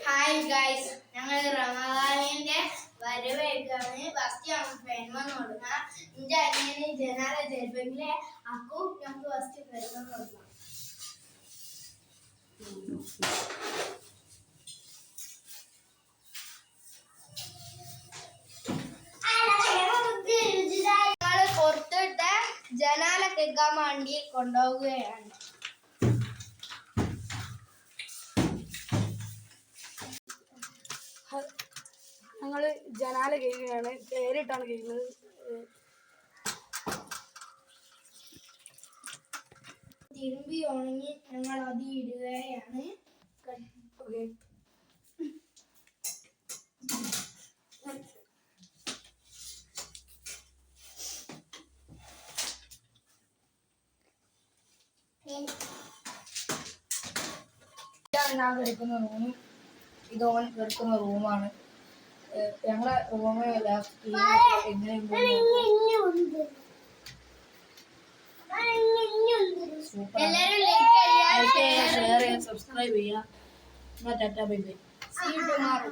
Hi guys, ഞങ്ങൾ റമദാനിന്റെ വരവേൽക്കാണ്. First fan വന്ന് കൊടുക്കാം. എന്റെ അനിയന് ജനാല ജൽബെങ്കിലെ അക്കും ഞങ്ങൾക്ക് ഫസ്റ്റ് ഫാൻ വന്ന് കൊടുക്കാം. പുറത്തിട്ട ജനാല കേൾക്കാൻ വേണ്ടി കൊണ്ടുപോവുകയാണ്. ഞങ്ങൾ ജനാല കേൾക്കുകയാണ്. പേരിട്ടാണ് കേൾക്കുന്നത്. തിരുമ്പി ഉണങ്ങി ഞങ്ങൾ അത് ഇടുകയാണ്. ഓക്കെ, ഇതാണ് ഞാൻ കിടക്കുന്ന റൂം. ഇത് ഓൻ കിടക്കുന്ന റൂമാണ്. ഞങ്ങളെ റൂമ് ലാസ്റ്റ് സബ്സ്ക്രൈബ് ചെയ്യുക. Bye bye. See you tomorrow.